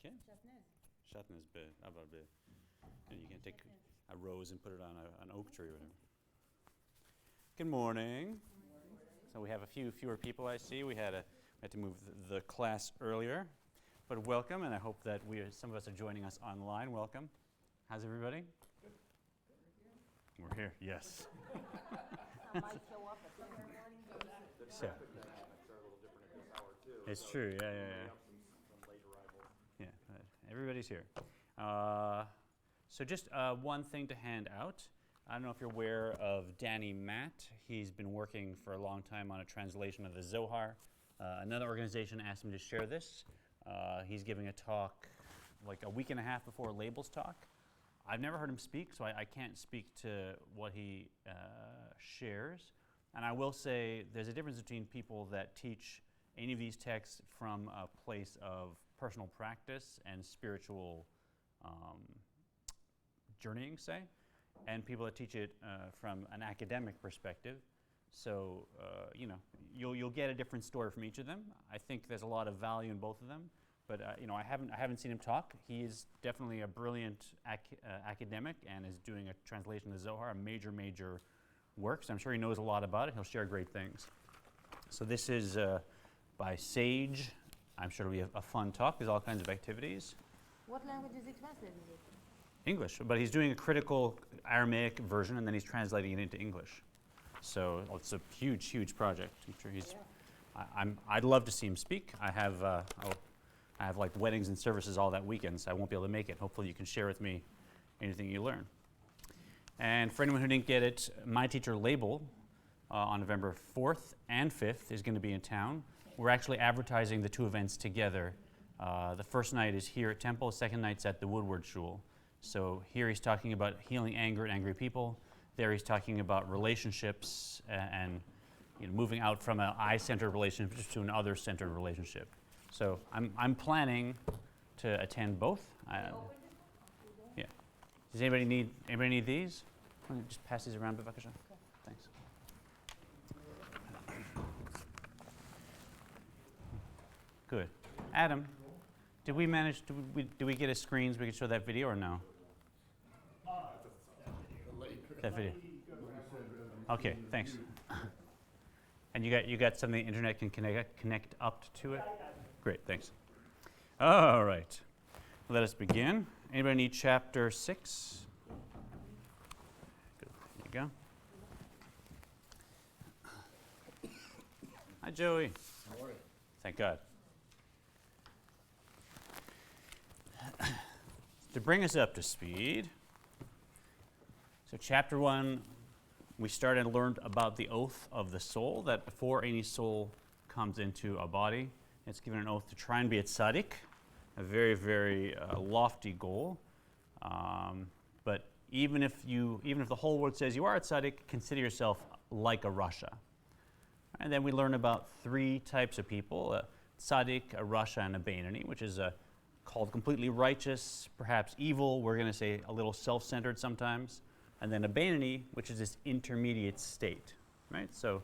כן. שעטנז, אבל you can take a rose and put it on an oak tree or whatever. Good morning. So we have a fewer people I see. We had to move the class earlier, but welcome, and I hope that some of us are joining us online. Welcome. How's everybody? Good. We're here. Yes. I might show up at 10 in the morning. The traffic dynamics are a little different at this hour too. It's true. Yeah. We have some late arrivals. Yeah. Everybody's here. So just one thing to hand out. I don't know if you're aware of Danny Matt. He's been working for a long time on a translation of the Zohar. Another organization asked him to share this. He's giving a talk like a week and a half before Label's talk. I've never heard him speak, so I can't speak to what he shares. And I will say there's a difference between people that teach any of these texts from a place of personal practice and spiritual journeying, say, and people that teach it from an academic perspective. So, you'll get a different story from each of them. I think there's a lot of value in both of them, but I haven't seen him talk. He's definitely a brilliant academic and is doing a translation of the Zohar, a major work. So I'm sure he knows a lot about it. He'll share great things. So this is by Sage. I'm sure it'll be a fun talk. There's all kinds of activities. What language is he translating it? English, but he's doing a critical Aramaic version, and then he's translating it into English. So it's a huge project. I'm sure he's. I'd love to see him speak. I have like weddings and services all that weekend, so I won't be able to make it. Hopefully, you can share with me anything you learn. And for anyone who didn't get it, my teacher Label on November 4th and 5th is going to be in town. We're actually advertising the two events together. The first night is here at Temple. The second night's at the Woodward Shul. So here he's talking about healing anger and angry people. There he's talking about relationships and moving out from an I-centered relationship to an other-centered relationship. So I'm planning to attend both. Yeah. Does anybody need these? Just pass these around, Bavakasha. Okay. Thanks. Good. Adam, did we get a screen so we could show that video or no? That video. Okay, thanks. And you got something the internet can connect up to it? Great, thanks. All right. Let us begin. Anybody need chapter 6? Good. There you go. Hi, Joey. How are you? Thank God. To bring us up to speed, so chapter 1, we started and learned about the oath of the soul, that before any soul comes into a body, it's given an oath to try and be a tzaddik, a very lofty goal. But even if the whole world says you are a tzaddik, consider yourself like a rasha. And then we learn about 3 types of people: a tzaddik, a rasha, and a beinoni, which is called completely righteous, perhaps evil. We're going to say a little self-centered sometimes. And then a beinoni, which is this intermediate state, right? So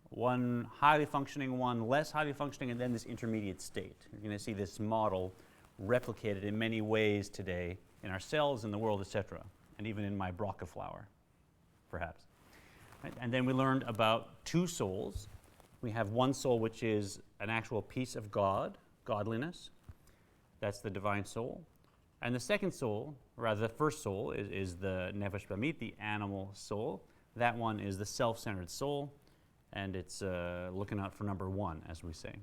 one highly functioning, one less highly functioning, and then this intermediate state. You're going to see this model replicated in many ways today in ourselves, in the world, etc., and even in my bracha flower, perhaps. Right? And then we learned about 2 souls. We have one soul which is an actual piece of God, godliness. That's the divine soul. And the second soul, or rather the first soul, is the nefesh bamit, the animal soul. That one is the self-centered soul, and it's looking out for number 1, as we say.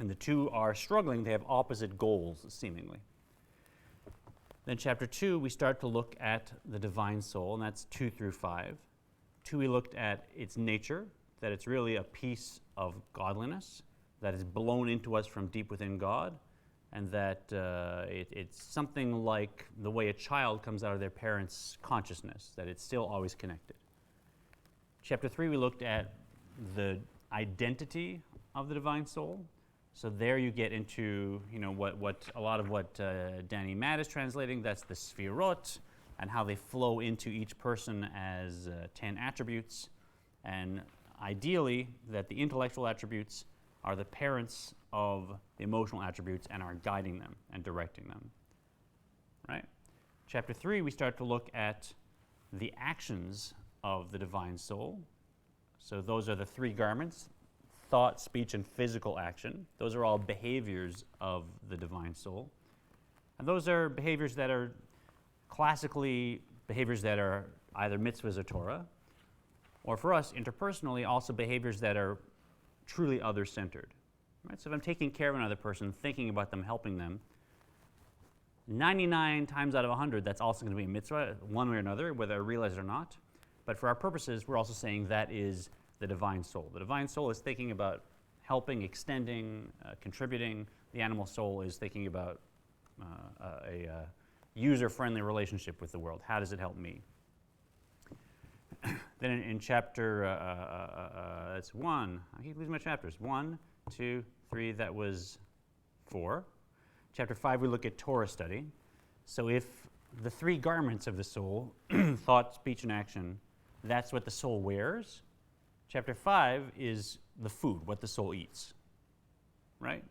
And the 2 are struggling. They have opposite goals, seemingly. Then chapter 2, we start to look at the divine soul, and that's 2 through 5. 2, we looked at its nature, that it's really a piece of godliness that is blown into us from deep within God, and that it's something like the way a child comes out of their parents' consciousness, that it's still always connected. Chapter 3, we looked at the identity of the divine soul. So there you get into what a lot of what Danny Matt is translating. That's the sfirot and how they flow into each person as 10 attributes, and ideally that the intellectual attributes are the parents of the emotional attributes and are guiding them and directing them. Right? Chapter 3, we start to look at the actions of the divine soul. So those are the three garments: thought, speech, and physical action. Those are all behaviors of the divine soul. And those are behaviors that are classically behaviors that are either mitzvahs or Torah, or for us, interpersonally, also behaviors that are truly other-centered. Right? So if I'm taking care of another person, thinking about them, helping them, 99 times out of 100, that's also going to be a mitzvah, one way or another, whether I realize it or not. But for our purposes, we're also saying that is the divine soul. The divine soul is thinking about helping, extending, contributing. The animal soul is thinking about a user-friendly relationship with the world. How does it help me? Then in chapter, that's 1. I keep losing my chapters. 1, 2, 3, that was 4. Chapter 5, we look at Torah study. So if the three garments of the soul, thought, speech, and action, that's what the soul wears. Chapter 5 is the food, what the soul eats. Right?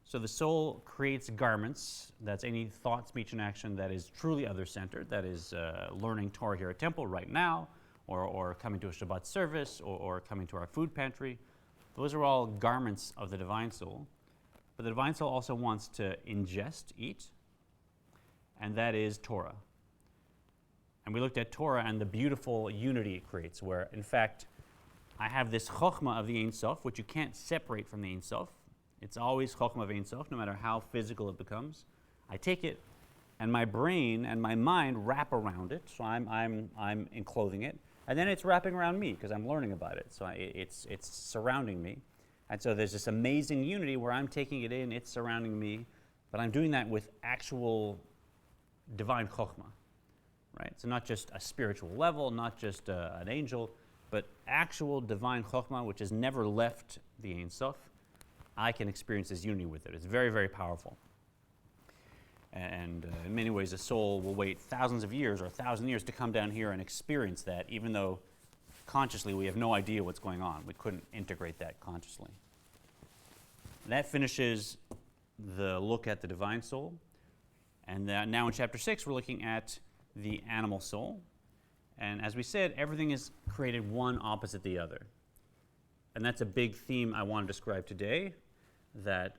So the soul creates garments. That's any thought, speech, and action that is truly other-centered, that is learning Torah here at temple right now, or coming to a Shabbat service, or coming to our food pantry. Those are all garments of the divine soul. But the divine soul also wants to ingest, eat, and that is Torah. And we looked at Torah and the beautiful unity it creates, where, in fact, I have this chokhmah of the Ein Sof, which you can't separate from the Ein Sof. It's always chokhmah of Ein Sof, no matter how physical it becomes. I take it, and my brain and my mind wrap around it, so I'm enclothing it, and then it's wrapping around me because I'm learning about it. So it's surrounding me. And so there's this amazing unity where I'm taking it in, it's surrounding me, but I'm doing that with actual divine chokhmah, right? So not just a spiritual level, not just an angel, but actual divine chokhmah, which has never left the Ein Sof. I can experience this unity with it. It's very, very powerful. And in many ways, a soul will wait thousands of years or 1,000 years to come down here and experience that, even though consciously we have no idea what's going on. We couldn't integrate that consciously. That finishes the look at the divine soul. And now in chapter 6, we're looking at the animal soul. And as we said, everything is created one opposite the other. And that's a big theme I want to describe today, that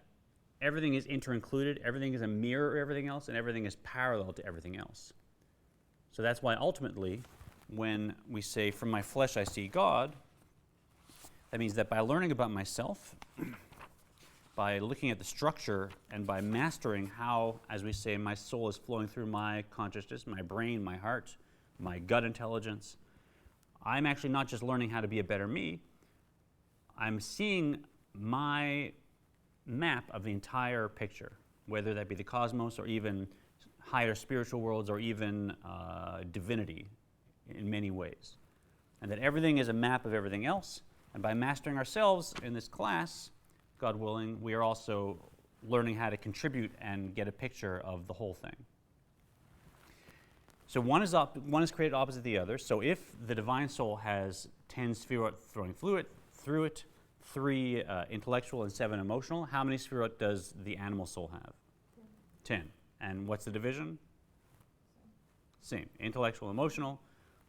everything is inter-included, everything is a mirror of everything else, and everything is parallel to everything else. So that's why ultimately, when we say, from my flesh I see God, that means that by learning about myself, by looking at the structure, and by mastering how, as we say, my soul is flowing through my consciousness, my brain, my heart, my gut intelligence, I'm actually not just learning how to be a better me, I'm seeing my map of the entire picture, whether that be the cosmos or even higher spiritual worlds or even divinity in many ways. And that everything is a map of everything else. And by mastering ourselves in this class, God willing, we are also learning how to contribute and get a picture of the whole thing. So one is created opposite the other. So if the divine soul has 10 sefirot flowing through it, 3 intellectual and 7 emotional, how many sefirot does the animal soul have? 10. And what's the division? Same. Intellectual, emotional.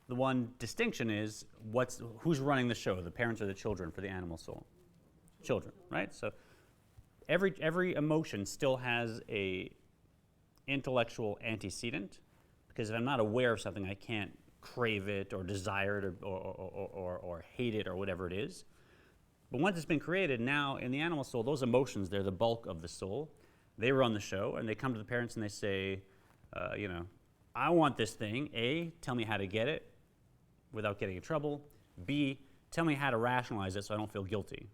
The one distinction is who's running the show, the parents or the children for the animal soul? Children, right? So every emotion still has a intellectual antecedent, because if I'm not aware of something, I can't crave it or desire it or hate it or whatever it is. But once it's been created, now in the animal soul, those emotions, they're the bulk of the soul. They run the show, and they come to the parents and they say, I want this thing. A, tell me how to get it without getting in trouble. B, tell me how to rationalize it so I don't feel guilty.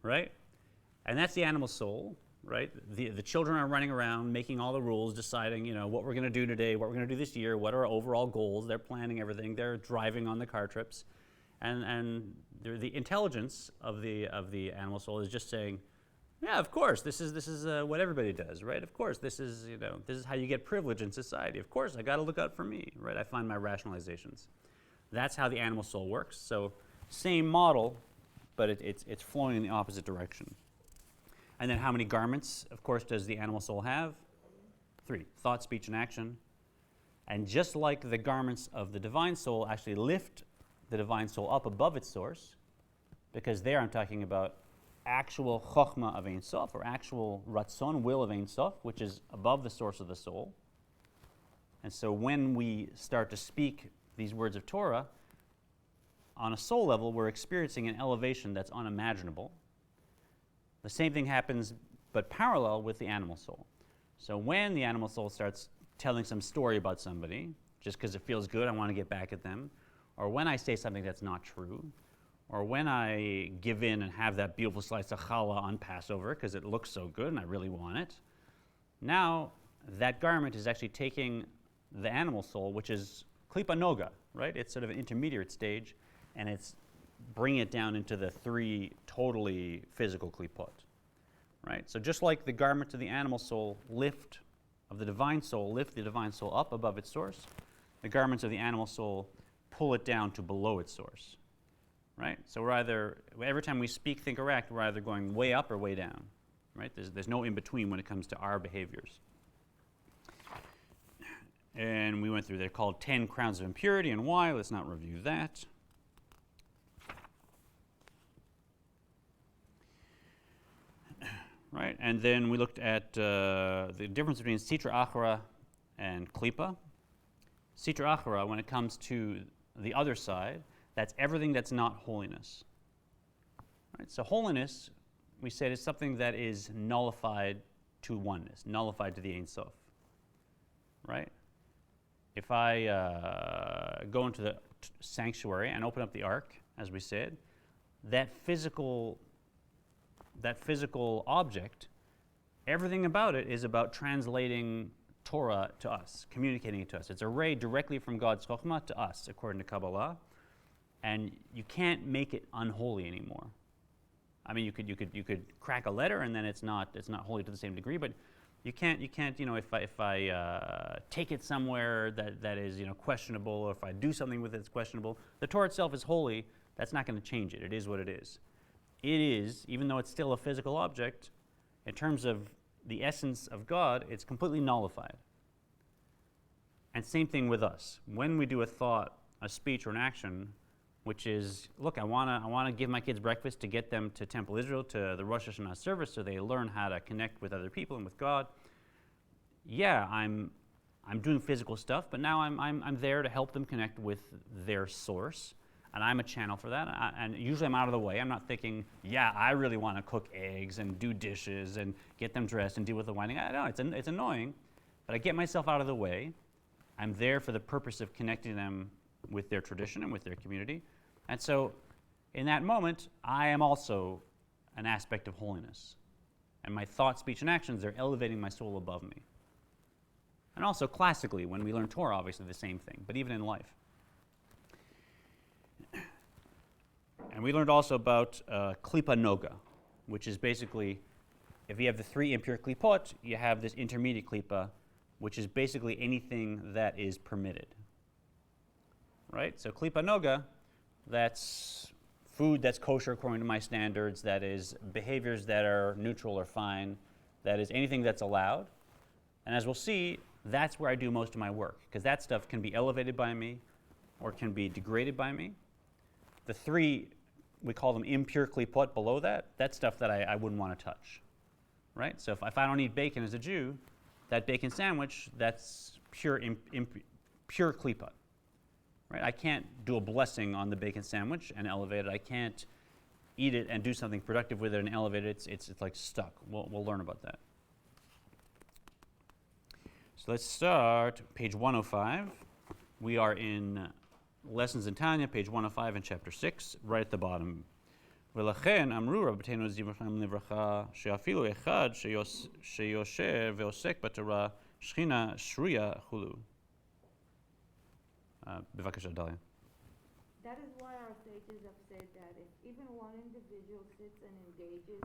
Right? And that's the animal soul, right? The children are running around, making all the rules, deciding, what we're going to do today, what we're going to do this year, what are our overall goals. They're planning everything. They're driving on the car trips. And the intelligence of the animal soul is just saying, yeah, of course, this is what everybody does, right? Of course, this is how you get privilege in society. Of course, I got to look out for me, right? I find my rationalizations. That's how the animal soul works. So same model but it's flowing in the opposite direction. And then how many garments, of course, does the animal soul have? 3. Thought, speech, and action. And just like the garments of the divine soul actually lift the divine soul up above its source, because there I'm talking about actual chokhmah of Ein Sof, or actual ratzon, will of Ein Sof, which is above the source of the soul. And so when we start to speak these words of Torah, on a soul level, we're experiencing an elevation that's unimaginable. The same thing happens, but parallel with the animal soul. So when the animal soul starts telling some story about somebody, just because it feels good, I want to get back at them, or when I say something that's not true, or when I give in and have that beautiful slice of challah on Passover because it looks so good and I really want it, now that garment is actually taking the animal soul, which is klipa noga, right? It's sort of an intermediate stage, and it's bringing it down into the 3 totally physical klipot, right? So just like the garments of the animal soul lift the divine soul up above its source, the garments of the animal soul pull it down to below its source, right? So we're either, every time we speak, think, or act, we're either going way up or way down, right? There's no in between when it comes to our behaviors. And we went through, they're called 10 crowns of impurity and why. Let's not review that. Right, and then we looked at the difference between Sitra Achra and Klipa. Sitra Achra, when it comes to the other side, that's everything that's not holiness. Right, so holiness, we said, is something that is nullified to oneness, nullified to the Ein Sof. Right? If I go into the sanctuary and open up the ark, as we said, that physical object, everything about it is about translating Torah to us, communicating it to us. It's a ray directly from God's chokhmah to us, according to Kabbalah, and you can't make it unholy anymore. I mean, you could crack a letter and then it's not holy to the same degree, but you can't. You know, if I take it somewhere that is questionable, or if I do something with it that's questionable, the Torah itself is holy. That's not going to change it. It is what it is. It is, even though it's still a physical object, in terms of the essence of God, it's completely nullified. And same thing with us. When we do a thought, a speech, or an action, which is, look, I want to give my kids breakfast to get them to Temple Israel, to the Rosh Hashanah service, so they learn how to connect with other people and with God. Yeah, I'm doing physical stuff, but now I'm there to help them connect with their source. And I'm a channel for that, and usually I'm out of the way. I'm not thinking, yeah, I really want to cook eggs and do dishes and get them dressed and deal with the whining. I know, it's annoying, but I get myself out of the way. I'm there for the purpose of connecting them with their tradition and with their community. And so in that moment, I am also an aspect of holiness. And my thought, speech, and actions are elevating my soul above me. And also classically, when we learn Torah, obviously the same thing, but even in life. And we learned also about klipa noga, which is basically, if you have the 3 impure klipot, you have this intermediate klipa, which is basically anything that is permitted. Right? So klipa noga, that's food that's kosher according to my standards, that is behaviors that are neutral or fine, that is anything that's allowed. And as we'll see, that's where I do most of my work, because that stuff can be elevated by me or can be degraded by me. The 3, we call them impure klipot below that, that's stuff that I wouldn't want to touch, right? So if I don't eat bacon as a Jew, that bacon sandwich, that's pure klipot, right? I can't do a blessing on the bacon sandwich and elevate it. I can't eat it and do something productive with it and elevate it. It's like stuck. We'll learn about that. So let's start page 105. We are in Lessons in Tanya, page 105 in chapter 6, right at the bottom. ולכן אמרו רבותינו זיכרונם לברכה שאפילו אחד שיושב ועוסק בתורה שכינה שרויה כולו. בבקשה, דליה. That is why our sages have said that if even one individual sits and engages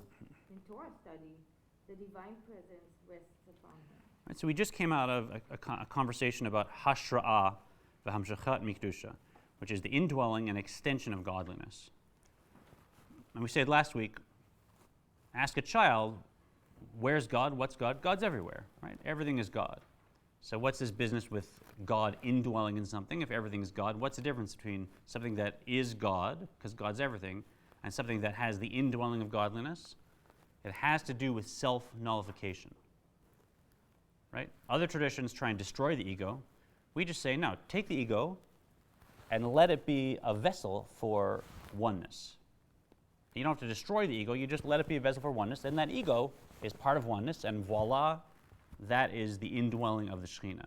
in Torah study, the divine presence rests upon him. Right, so we just came out of a conversation about hashra'ah v'hamshachat mikdusha, which is the indwelling and extension of godliness. And we said last week, ask a child, where's God? What's God? God's everywhere, right? Everything is God. So what's this business with God indwelling in something? If everything is God, what's the difference between something that is God, because God's everything, and something that has the indwelling of godliness? It has to do with self-nullification, right? Other traditions try and destroy the ego. We just say, no, take the ego and let it be a vessel for oneness. You don't have to destroy the ego, you just let it be a vessel for oneness, and that ego is part of oneness, and voila, that is the indwelling of the Shekhinah.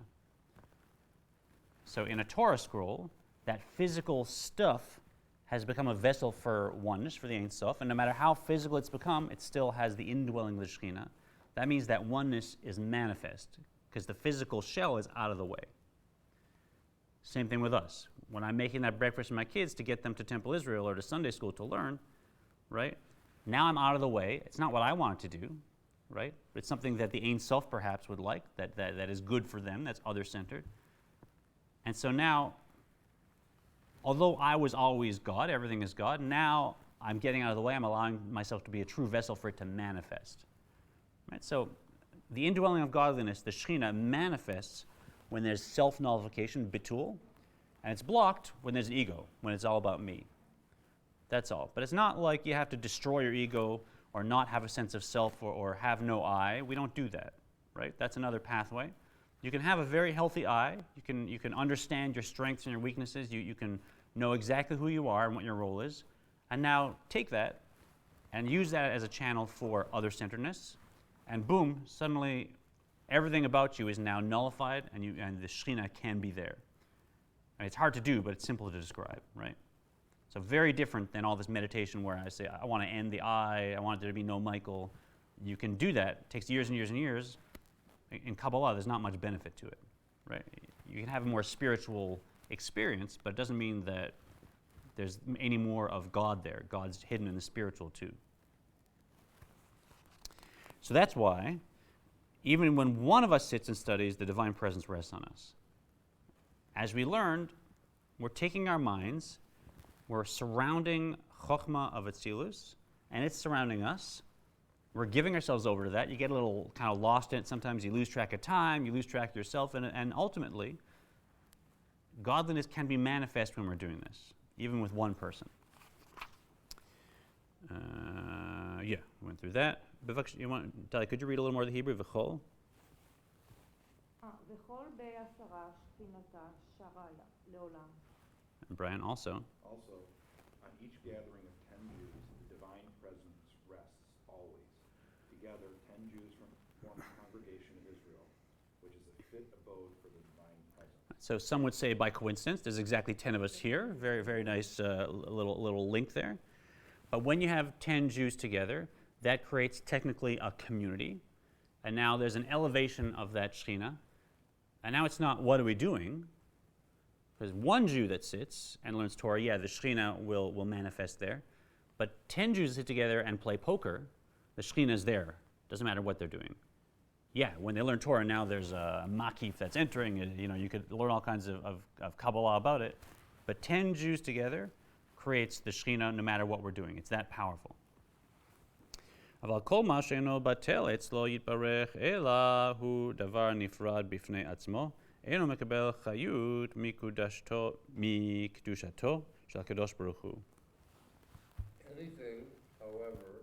So in a Torah scroll, that physical stuff has become a vessel for oneness, for the Ein Sof, and no matter how physical it's become, it still has the indwelling of the Shekhinah. That means that oneness is manifest, because the physical shell is out of the way. Same thing with us. When I'm making that breakfast for my kids to get them to Temple Israel or to Sunday school to learn, right? Now I'm out of the way. It's not what I want to do, right? It's something that the Ein Sof perhaps would like, that is good for them, that's other-centered. And so now, although I was always God, everything is God, now I'm getting out of the way, I'm allowing myself to be a true vessel for it to manifest. Right? So the indwelling of godliness, the Shekhinah, manifests when there's self-nullification, bitul, and it's blocked when there's ego, when it's all about me. That's all. But it's not like you have to destroy your ego or not have a sense of self or have no I. We don't do that, right? That's another pathway. You can have a very healthy I. You can understand your strengths and your weaknesses. You can know exactly who you are and what your role is. And now take that and use that as a channel for other-centeredness. And boom, suddenly everything about you is now nullified and the Shekhinah can be there. And it's hard to do, but it's simple to describe, right? So very different than all this meditation where I say, I want to end the I want there to be no Michael. You can do that. It takes years and years and years. In Kabbalah, there's not much benefit to it, right? You can have a more spiritual experience, but it doesn't mean that there's any more of God there. God's hidden in the spiritual too. So that's why, even when one of us sits and studies, the divine presence rests on us. As we learned, we're taking our minds, we're surrounding Chokhmah of Atzilus, and it's surrounding us. We're giving ourselves over to that. You get a little kind of lost in it. Sometimes you lose track of time, you lose track of yourself, and ultimately, godliness can be manifest when we're doing this, even with one person. We went through that. Tali, could you read a little more of the Hebrew? V'chol? וכל בעשרה שכינתה שרה לעולם. And Brian also. Also, on each gathering of 10 Jews, the divine presence rests always. Together, 10 Jews form the congregation of Israel, which is a fit abode for the divine presence. So some would say by coincidence. There's exactly 10 of us here. Very, very nice little link there. But when you have 10 Jews together, that creates technically a community. And now there's an elevation of that Shekhinah. And now it's not what are we doing? There's one Jew that sits and learns Torah. Yeah, the Shekhinah will manifest there. But 10 Jews sit together and play poker. The Shekhinah is there. Doesn't matter what they're doing. Yeah, when they learn Torah, now there's a makif that's entering. You could learn all kinds of Kabbalah about it. But 10 Jews together creates the Shekhinah no matter what we're doing. It's that powerful. אבל כל מה שאינו בטל אצלו יתברך, אלא הוא דבר נפרד בפני עצמו, אינו מקבל חיות מקדושתו של הקדוש ברוך הוא. Anything, however,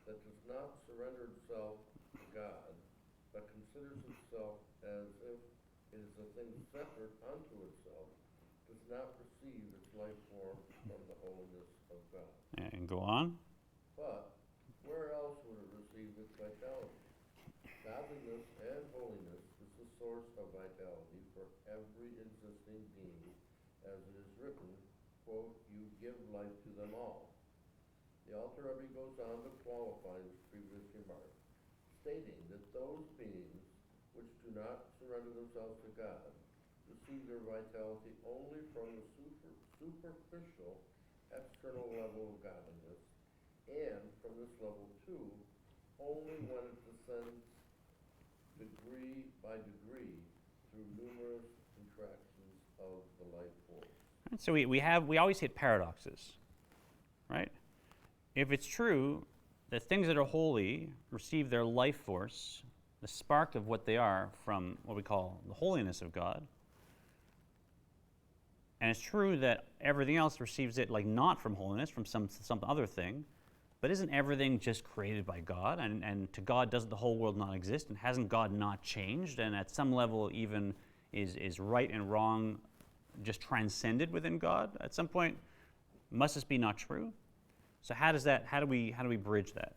that does not surrender itself to God, but considers itself as if it is a thing separate unto itself, does not receive its life form from the holiness of God. And go on. But where else would it receive its vitality? Godliness and holiness is the source of vitality for every existing being, as it is written, quote, you give life to them all. The Alter Rebbe goes on to qualify this previous remark, stating that those beings which do not surrender themselves to God receive their vitality only from the superficial external level of godliness, and from this level too, only when it descends degree by degree through numerous contractions of the life force. So we always hit paradoxes, right? if it's true that things that are holy receive their life force, the spark of what they are, from what we call the holiness of God, and it's true that everything else receives it like not from holiness, from some other thing, but isn't everything just created by God? And to God, doesn't the whole world not exist? And hasn't God not changed? And at some level even is right and wrong just transcended within God? At some point, must this be not true? So how do we bridge that?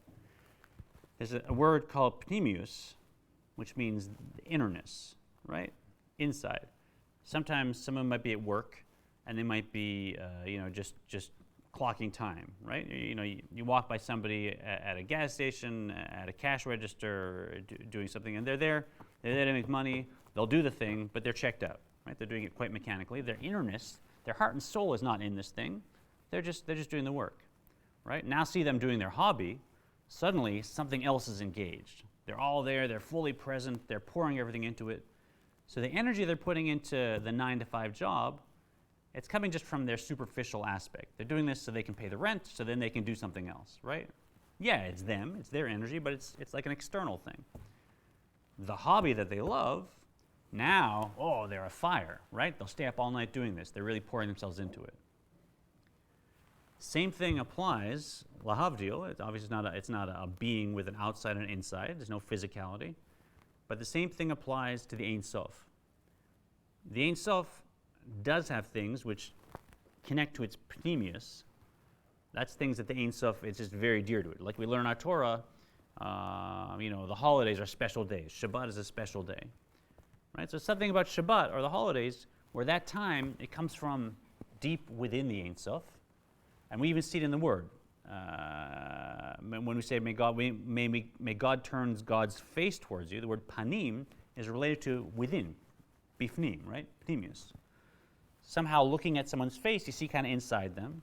There's a word called pneumius, which means innerness, right? Inside. Sometimes someone might be at work and they might be, just clocking time, right? You walk by somebody at a gas station, at a cash register, doing something, and they're there to make money. They'll do the thing, but they're checked out, right? They're doing it quite mechanically. Their innerness, their heart and soul is not in this thing. They're just doing the work, right? Now see them doing their hobby. Suddenly, something else is engaged. They're all there. They're fully present. They're pouring everything into it. So the energy they're putting into the 9-to-5 job, it's coming just from their superficial aspect. They're doing this so they can pay the rent, so then they can do something else, right? Yeah, it's them, it's their energy, but it's like an external thing. The hobby that they love, now, they're a fire, right? They'll stay up all night doing this. They're really pouring themselves into it. Same thing applies, lahavdil. It's obviously it's not a being with an outside and an inside. There's no physicality. But the same thing applies to the Ein Sof. The Ein Sof does have things which connect to its pneumius. That's things that the Ein Sof is just very dear to it. Like we learn our Torah, the holidays are special days. Shabbat is a special day, right? So something about Shabbat or the holidays where that time, it comes from deep within the Ein Sof. And we even see it in the Word. When we say, may God turn God's face towards you, the word panim is related to within, bifnim, right? Pneumius. Somehow looking at someone's face, you see kind of inside them.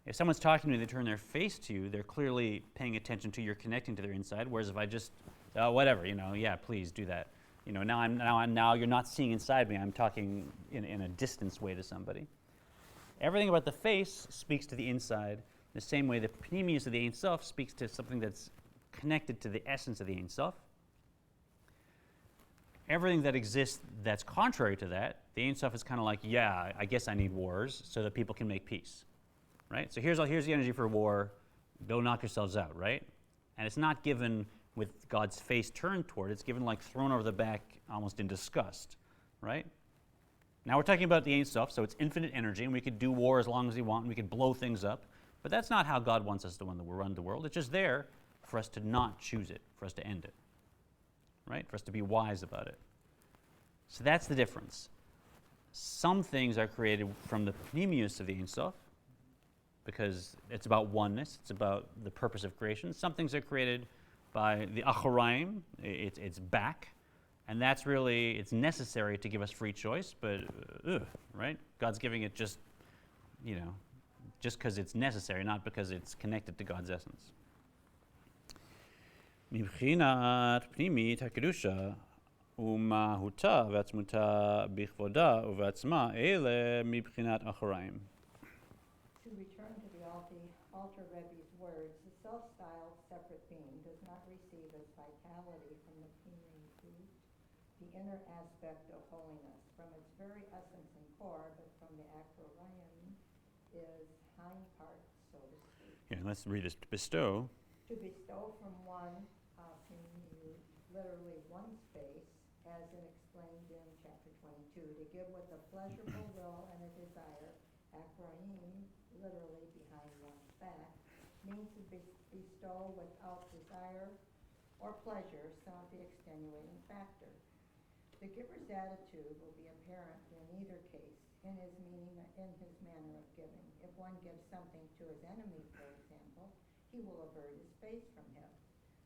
If someone's talking to you, they turn their face to you, they're clearly paying attention to you're connecting to their inside. Whereas if I just, whatever, yeah, please do that. Now you're not seeing inside me. I'm talking in a distance way to somebody. Everything about the face speaks to the inside. The same way the pneumius of the Ein Sof speaks to something that's connected to the essence of the Ein Sof. Everything that exists that's contrary to that, the Ein Sof is kind of like, yeah, I guess I need wars so that people can make peace, right? So here's the energy for war. Go knock yourselves out, right? And it's not given with God's face turned toward it. It's given like thrown over the back almost in disgust, right? Now we're talking about the Ein Sof, so it's infinite energy, and we could do war as long as we want, and we could blow things up. But that's not how God wants us to run the world. It's just there for us to not choose it, for us to end it, right? For us to be wise about it. So that's the difference. Some things are created from the pneumius of the Ein Sof, because it's about oneness, it's about the purpose of creation. Some things are created by the Achoraim, it's back, and that's really, it's necessary to give us free choice, but, right? God's giving it just because it's necessary, not because it's connected to God's essence. מבחינת פנימית הקדושה ומהותה ועצמותה בכבודה ובעצמה, אלה מבחינת אחריים. To return to the Alter Rebbe's words, the self-styled separate being does not receive its vitality from the pneumius, the inner aspect of holiness, from its very essence and core, but from the acronym is hind part, so to speak. Yeah, let's read this. Bestow. To bestow from one, literally one's face, as in explained in chapter 22, to give with a pleasurable will and a desire, acronym, literally behind one's back, means to bestow without desire or pleasure, some of the extenuating factor. The giver's attitude will be apparent in either case, in his meaning, in his manner of giving. If one gives something to his enemy, for example, he will avert his face from him,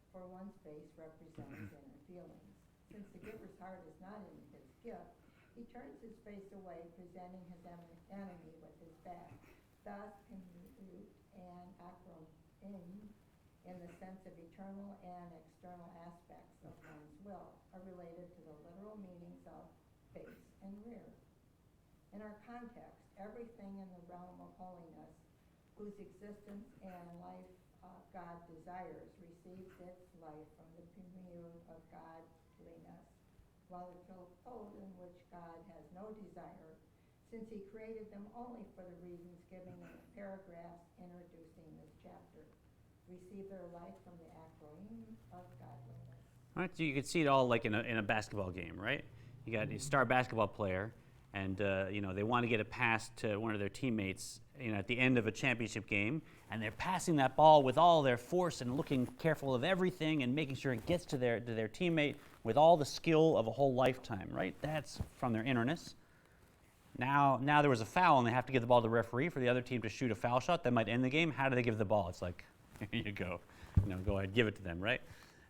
for one's face represents inner feelings. Since the giver's heart is not in his gift, he turns his face away, presenting his enemy with his back. Thus, pneumiut and acronym, in the sense of eternal and external aspects of one's will, are related to the literal meanings of face and rear. In our context, everything in the realm of holiness, whose existence and life God desires receives its life from the commune of godliness, while the clothes in which God has no desire, since he created them only for the reasons given in the paragraphs introducing this chapter, receive their life from the acronym of godliness. All right, so you can see it all like in a basketball game, right? You got a star basketball player, and they want to get a pass to one of their teammates, at the end of a championship game, and they're passing that ball with all their force and looking careful of everything and making sure it gets to their teammate with all the skill of a whole lifetime, right? That's from their innerness. Now there was a foul, and they have to give the ball to the referee for the other team to shoot a foul shot that might end the game. How do they give the ball? It's like, here you go. Go ahead, give it to them, right?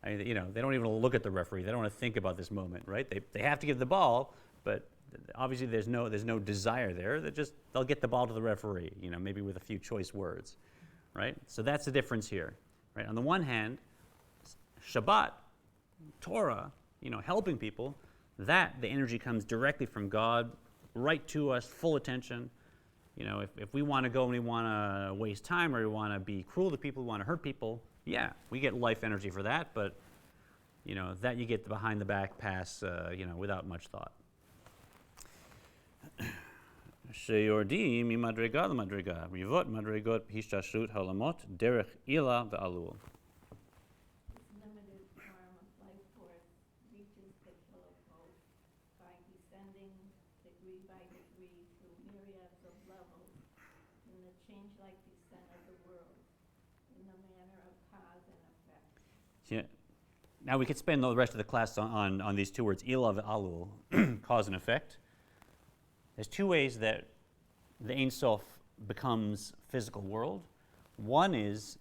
I mean, they don't even look at the referee. They don't want to think about this moment, right? They have to give the ball, but obviously there's no desire there. They'll get the ball to the referee, maybe with a few choice words, right? So that's the difference here, right? On the one hand, Shabbat, Torah, helping people, that the energy comes directly from God, right to us, full attention. If we want to go and we want to waste time, or we want to be cruel to people, we want to hurt people, yeah, we get life energy for that, but that you get the behind the back pass, without much thought. שיורדים ממדרגה למדרגה, ריבות מדרגות בהשתלשלות העולמות דרך עילה ועלול. This limited form of life force reaches the kilovolt by descending degree by degree through myriads of levels in the change-like descent of the world in the manner of cause and effect. Yeah. Now we could spend the rest of the class on these two words, ila ve'alul, cause and effect. There's two ways that the Ein Sof becomes physical world. One is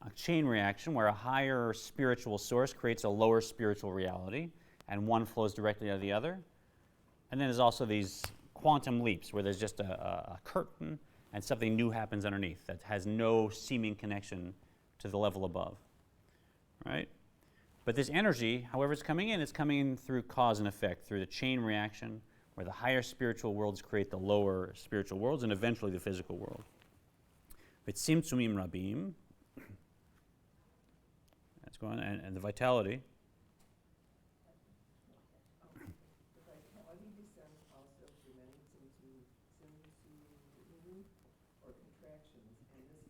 a chain reaction where a higher spiritual source creates a lower spiritual reality, and one flows directly out of the other. And then there's also these quantum leaps where there's just a curtain and something new happens underneath that has no seeming connection to the level above, right? But this energy, however it's coming in through cause and effect, through the chain reaction, where the higher spiritual worlds create the lower spiritual worlds, and eventually the physical world. V'tzimtzumim rabim, that's going on, and the vitality. The vitality descends also through many tzimtzum or contractions, and this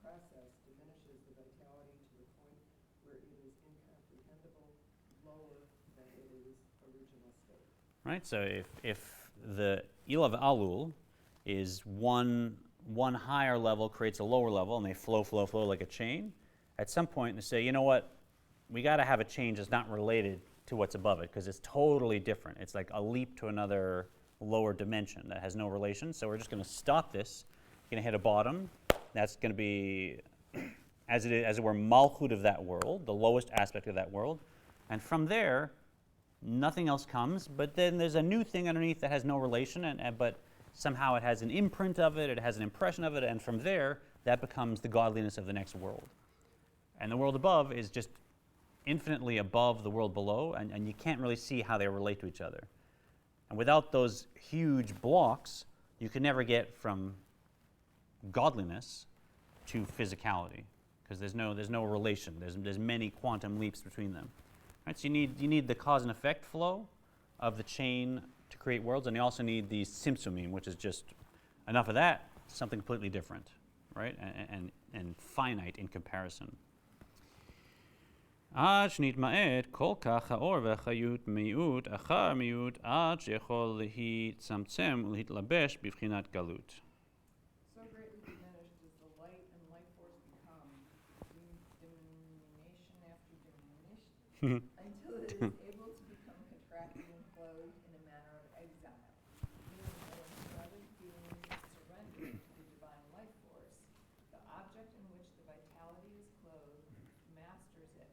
process diminishes the vitality to the point where it is incomprehensible, lower than its original state. Right, so if the Ilav Alul is one higher level creates a lower level, and they flow like a chain, at some point they say, you know what, we got to have a change that's not related to what's above it, because it's totally different. It's like a leap to another lower dimension that has no relation, so we're just going to stop this. Going to hit a bottom. That's going to be, as it were, Malchut of that world, the lowest aspect of that world, and from there, nothing else comes, but then there's a new thing underneath that has no relation, but somehow it has an imprint of it, it has an impression of it, and from there, that becomes the godliness of the next world. And the world above is just infinitely above the world below, and you can't really see how they relate to each other. And without those huge blocks, you can never get from godliness to physicality, because there's no relation. There's many quantum leaps between them. Right, so you need the cause and effect flow of the chain to create worlds, and you also need the simsumim, which is just enough of that, something completely different, right, and finite in comparison. עד שנתמעט כל כך האור והחיות מיעוט אחר מיעוט עד שיכול להצטמצם ולהתלבש בבחינת גלות. So greatly diminished does the light and life force become, diminution after diminution, until it is able to become contracted and clothed in a manner of exile, meaning that instead of being surrendered to the divine life force, the object in which the vitality is clothed masters it,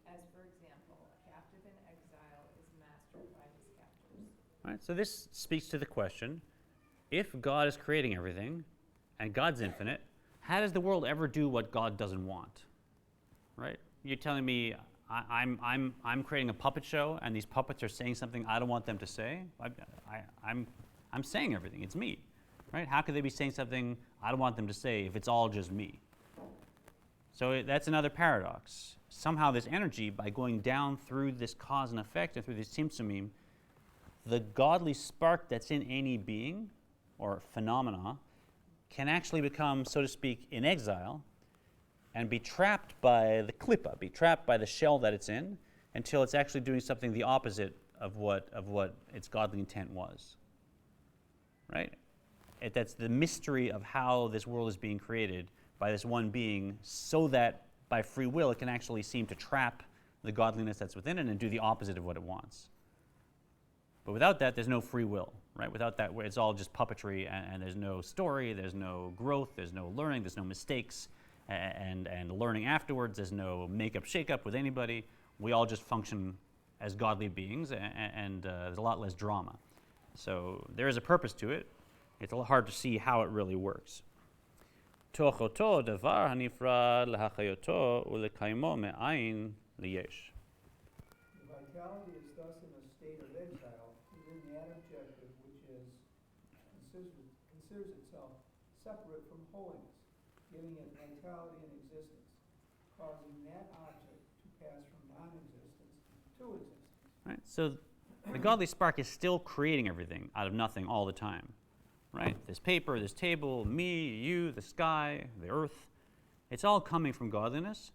as for example, a captive in exile is mastered by his captors. All right, so this speaks to the question, if God is creating everything and God's infinite, how does the world ever do what God doesn't want? Right? You're telling me I'm creating a puppet show and these puppets are saying something I don't want them to say? I'm saying everything. It's me. Right? How could they be saying something I don't want them to say if it's all just me? So that's another paradox. Somehow this energy, by going down through this cause and effect and through this tzimtzumim, the godly spark that's in any being or phenomena can actually become, so to speak, in exile and be trapped by the klippa, be trapped by the shell that it's in, until it's actually doing something the opposite of what its godly intent was. Right? That's the mystery of how this world is being created by this one being, so that by free will it can actually seem to trap the godliness that's within it and do the opposite of what it wants. But without that, there's no free will, right? Without that, it's all just puppetry, and there's no story, there's no growth, there's no learning, there's no mistakes, and learning afterwards. There's no make-up, shake-up with anybody. We all just function as godly beings, and there's a lot less drama. So there is a purpose to it. It's a little hard to see how it really works. תוך אותו דבר הנפרד להחיותו ולקיימו מאין ליש. The vitality is thus in a state of exile within that objective which considers itself separate from holiness, giving it vitality and existence, causing that object to pass from non-existence to existence. Right? So the godly spark is still creating everything out of nothing all the time. Right? This paper, this table, me, you, the sky, the earth, it's all coming from godliness.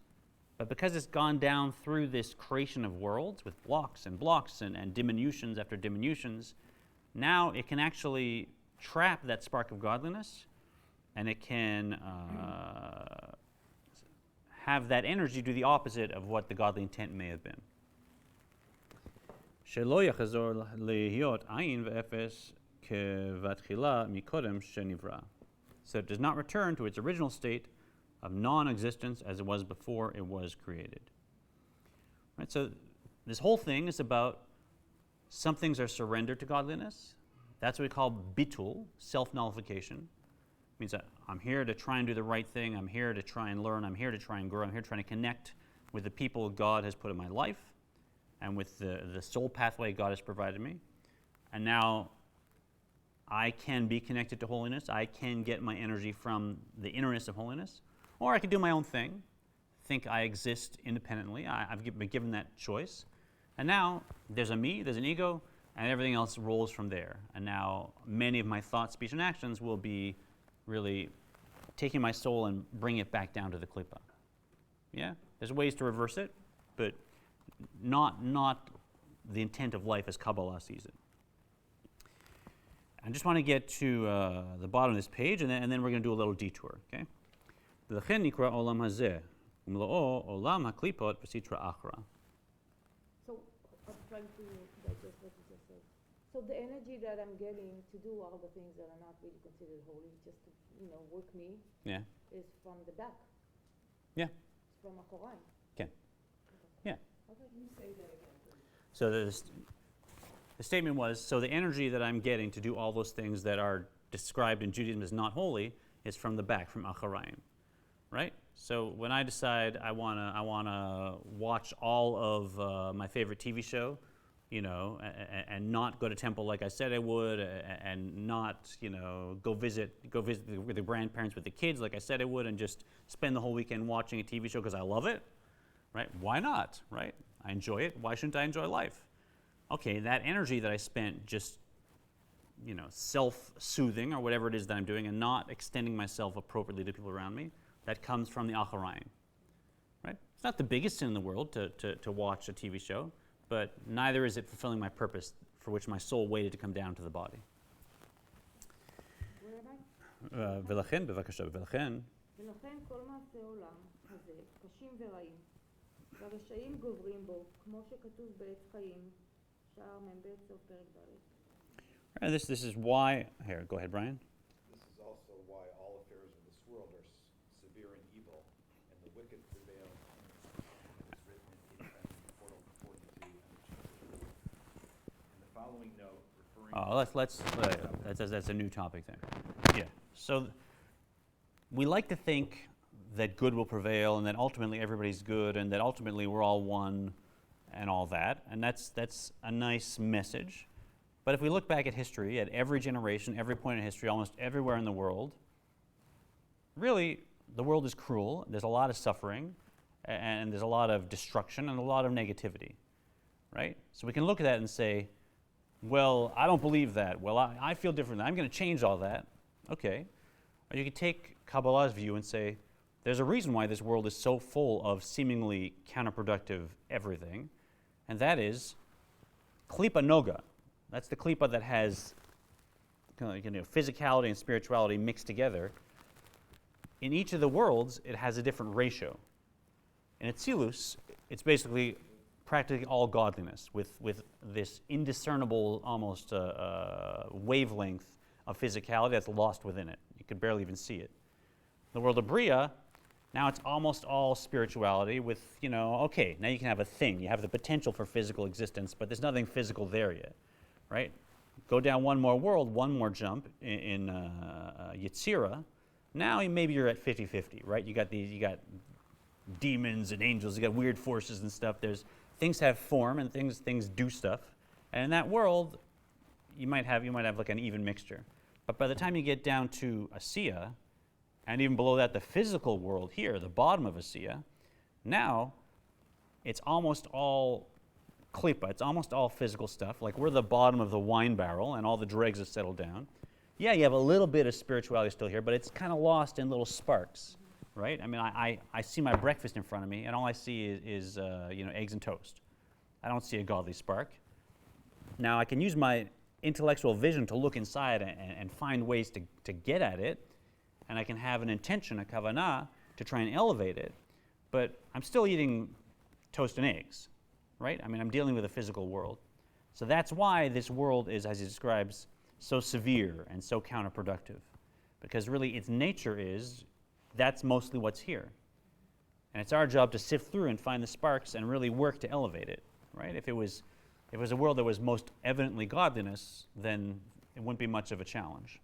But because it's gone down through this creation of worlds with blocks and blocks and diminutions after diminutions, now it can actually trap that spark of godliness, and it can have that energy do the opposite of what the godly intent may have been. שלא יחזור להיות עין ואפס כבתחילה מקודם שנברא. So it does not return to its original state of non-existence as it was before it was created. Right? So this whole thing is about some things are surrendered to godliness. That's what we call bitul, self-nullification. It means that I'm here to try and do the right thing. I'm here to try and learn. I'm here to try and grow. I'm here trying to connect with the people God has put in my life and with the soul pathway God has provided me. And now I can be connected to holiness. I can get my energy from the innerness of holiness. Or I can do my own thing, think I exist independently. I've been given that choice. And now there's a me, there's an ego, and everything else rolls from there. And now many of my thoughts, speech, and actions will be really taking my soul and bringing it back down to the klippa. Yeah? There's ways to reverse it, but not the intent of life as Kabbalah sees it. I just want to get to the bottom of this page, and then we're going to do a little detour, okay? ולכן נקרא עולם הזה, ומלואו עולם הקליפות בסטרא אחרא. So, I'm trying to digest what you just said. So the energy that I'm getting to do all the things that are not really considered holy, just to, work me, Yeah. is from the back. Yeah. It's from אחוריים. Okay. Yeah. Okay, you say that again, please. So the statement was, so the energy that I'm getting to do all those things that are described in Judaism as not holy is from the back, from אחוריים. Right? So when I decide I wanna watch all of my favorite TV show, and not go to temple like I said I would, and not go visit with the grandparents with the kids like I said I would, and just spend the whole weekend watching a TV show because I love it, right? Why not? Right? I enjoy it. Why shouldn't I enjoy life? Okay, that energy that I spent just self-soothing or whatever it is that I'm doing, and not extending myself appropriately to people around me, that comes from the אחוריים, right? It's not the biggest sin in the world to watch a TV show, but neither is it fulfilling my purpose for which my soul waited to come down to the body. Where am I? ולכן, בבקשה, ולכן, ולכן כל מעשי עולם הזה קשים ורעים, והרשעים גוברים בו, כמו שכתוב בעץ חיים, שער מ"ב סוף פרק ד'. and this is why, here, go ahead, Brian. This is also why all affairs of this world are severe and evil, and the wicked prevail. It is written in portal 42 and the following note, referring That's a new topic there. Yeah. So we like to think that good will prevail and that ultimately everybody's good and that ultimately we're all one and all that. And that's a nice message. But if we look back at history, at every generation, every point in history, almost everywhere in the world, really the world is cruel. There's a lot of suffering, and there's a lot of destruction and a lot of negativity, right? So we can look at that and say, well, I don't believe that. Well, I feel differently. I'm going to change all that. Okay. Or you could take Kabbalah's view and say, there's a reason why this world is so full of seemingly counterproductive everything, and that is klipa noga. That's the klipa that has physicality and spirituality mixed together. In each of the worlds, it has a different ratio. In Atzilus, it's basically practically all godliness with this indiscernible almost wavelength of physicality that's lost within it. You could barely even see it. The world of Bria, now it's almost all spirituality with, okay, now you can have a thing. You have the potential for physical existence, but there's nothing physical there yet, right? Go down one more world, one more jump in Yetzirah. Now maybe you're at 50-50, right? You got demons and angels, you got weird forces and stuff. Things have form and things do stuff. And in that world, you might have like an even mixture. But by the time you get down to Asiya, and even below that, the physical world here, the bottom of Asiya, now it's almost all klipa. It's almost all physical stuff. Like we're the bottom of the wine barrel and all the dregs have settled down. Yeah, you have a little bit of spirituality still here, but it's kind of lost in little sparks, right? I mean, I see my breakfast in front of me, and all I see is eggs and toast. I don't see a godly spark. Now, I can use my intellectual vision to look inside and find ways to get at it, and I can have an intention, a kavanah, to try and elevate it, but I'm still eating toast and eggs, right? I mean, I'm dealing with a physical world. So that's why this world is, as he describes, so severe and so counterproductive, because really its nature is that's mostly what's here. And it's our job to sift through and find the sparks and really work to elevate it, right? If it was a world that was most evidently godliness, then it wouldn't be much of a challenge.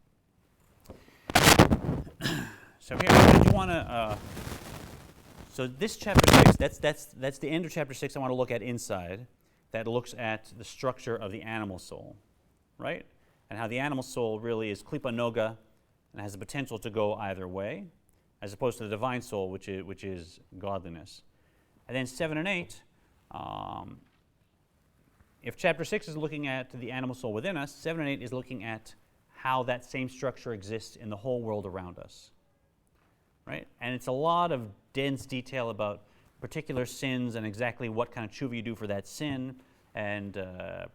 So here, did you want to? So this chapter 6, that's the end of chapter 6. I want to look at inside. That looks at the structure of the animal soul, right? And how the animal soul really is klipa noga and has the potential to go either way, as opposed to the divine soul, which is godliness. And then 7 and 8, if chapter 6 is looking at the animal soul within us, 7 and 8 is looking at how that same structure exists in the whole world around us, right? And it's a lot of dense detail about particular sins and exactly what kind of tshuva you do for that sin, and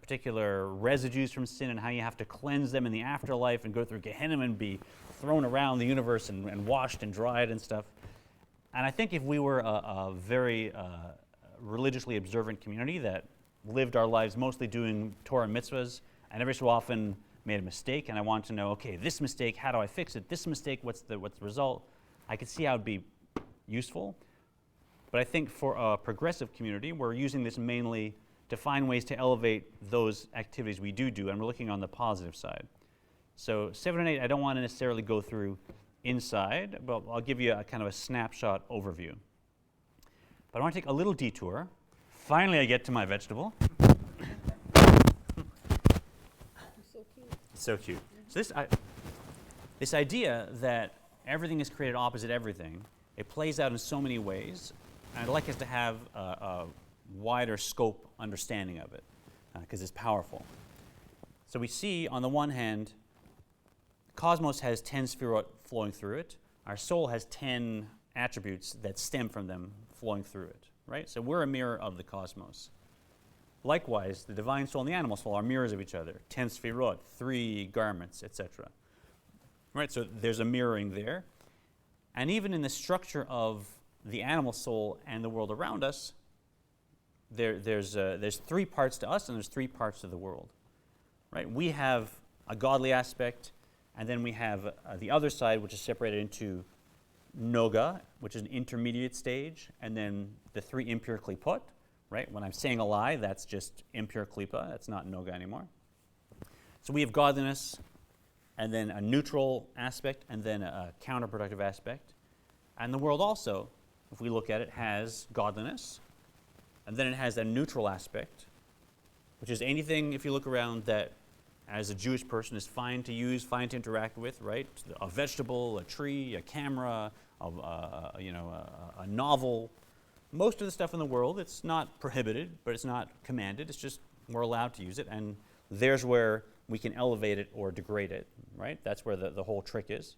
particular residues from sin and how you have to cleanse them in the afterlife and go through Gehenna and be thrown around the universe and washed and dried and stuff. And I think if we were a very religiously observant community that lived our lives mostly doing Torah and mitzvahs, and every so often made a mistake, and I want to know, okay, this mistake, how do I fix it? This mistake, what's the result? I could see how it would be useful. But I think for a progressive community, we're using this mainly to find ways to elevate those activities we do, and we're looking on the positive side. So 7 and 8, I don't want to necessarily go through inside, but I'll give you a kind of a snapshot overview. But I want to take a little detour. Finally, I get to my vegetable. So cute. So cute. So this idea that everything is created opposite everything, it plays out in so many ways, and I'd like us to have a wider scope understanding of it, because it's powerful. So we see, on the one hand, cosmos has 10 sefirot flowing through it. Our soul has 10 attributes that stem from them flowing through it, right? So we're a mirror of the cosmos. Likewise, the divine soul and the animal soul are mirrors of each other. 10 sefirot, 3 garments, etc. Right, so there's a mirroring there. And even in the structure of the animal soul and the world around us, there's 3 parts to us and there's 3 parts to the world. Right? We have a godly aspect, and then we have the other side, which is separated into noga, which is an intermediate stage, and then the 3 impure klipot. Right? When I'm saying a lie, that's just impure klipa. That's not noga anymore. So we have godliness, and then a neutral aspect, and then a counterproductive aspect. And the world also, if we look at it, has godliness, and then it has a neutral aspect, which is anything, if you look around, that as a Jewish person is fine to use, fine to interact with, right? A vegetable, a tree, a camera, of a novel. Most of the stuff in the world, it's not prohibited, but it's not commanded. It's just we're allowed to use it, and there's where we can elevate it or degrade it, right? That's where the whole trick is.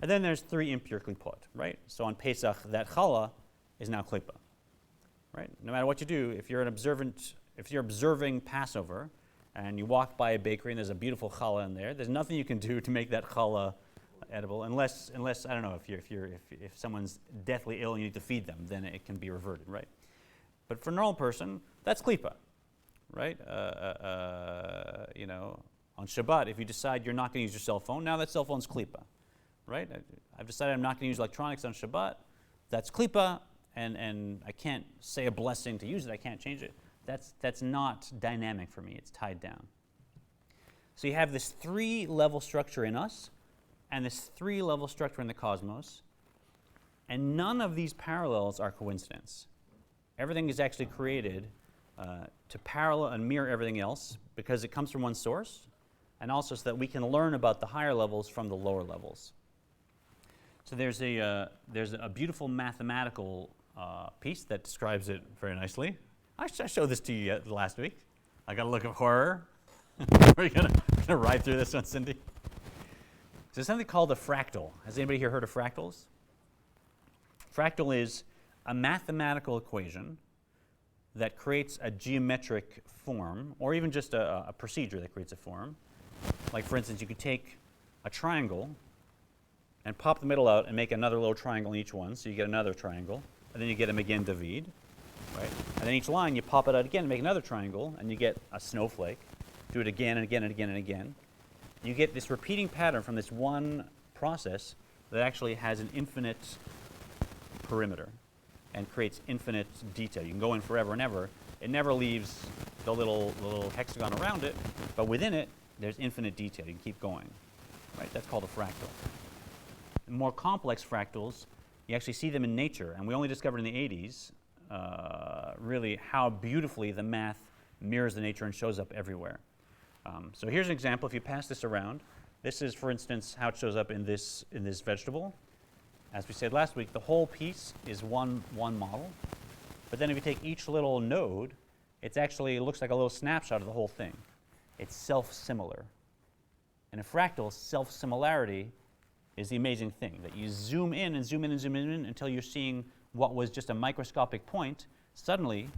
And then there's 3 impure klipot, right? So on Pesach, that challah is now klipa, right? No matter what you do, if you're observing Passover, and you walk by a bakery and there's a beautiful challah in there, there's nothing you can do to make that challah edible, unless I don't know, if someone's deathly ill and you need to feed them, then it can be reverted, right? But for a normal person, that's klipa, right? On Shabbat, if you decide you're not going to use your cell phone, now that cell phone's klipa, right? I've decided I'm not going to use electronics on Shabbat. That's klipa, and I can't say a blessing to use it. I can't change it. That's not dynamic for me. It's tied down. So you have this 3-level structure in us, and this 3-level structure in the cosmos, and none of these parallels are coincidence. Everything is actually created to parallel and mirror everything else because it comes from one source, and also so that we can learn about the higher levels from the lower levels. So there's a beautiful mathematical piece that describes it very nicely. I showed this to you last week. I got a look of horror. We're gonna ride through this one, Cindy. There's something called a fractal. Has anybody here heard of fractals? Fractal is a mathematical equation that creates a geometric form, or even just a procedure that creates a form. Like, for instance, you could take a triangle and pop the middle out and make another little triangle in each one, so you get another triangle, and then you get a Magen David, right? And then each line, you pop it out again and make another triangle, and you get a snowflake. Do it again and again and again and again. You get this repeating pattern from this one process that actually has an infinite perimeter and creates infinite detail. You can go in forever and ever. It never leaves the little hexagon around it, but within it, there's infinite detail. You can keep going, right? That's called a fractal. More complex fractals, you actually see them in nature, and we only discovered in the 80s really how beautifully the math mirrors the nature and shows up everywhere. So here's an example. If you pass this around, this is, for instance, how it shows up in this vegetable. As we said last week, the whole piece is one model. But then if you take each little node, it looks like a little snapshot of the whole thing. It's self-similar. In a fractal, self-similarity is the amazing thing, that you zoom in and zoom in and zoom in until you're seeing what was just a microscopic point. Suddenly,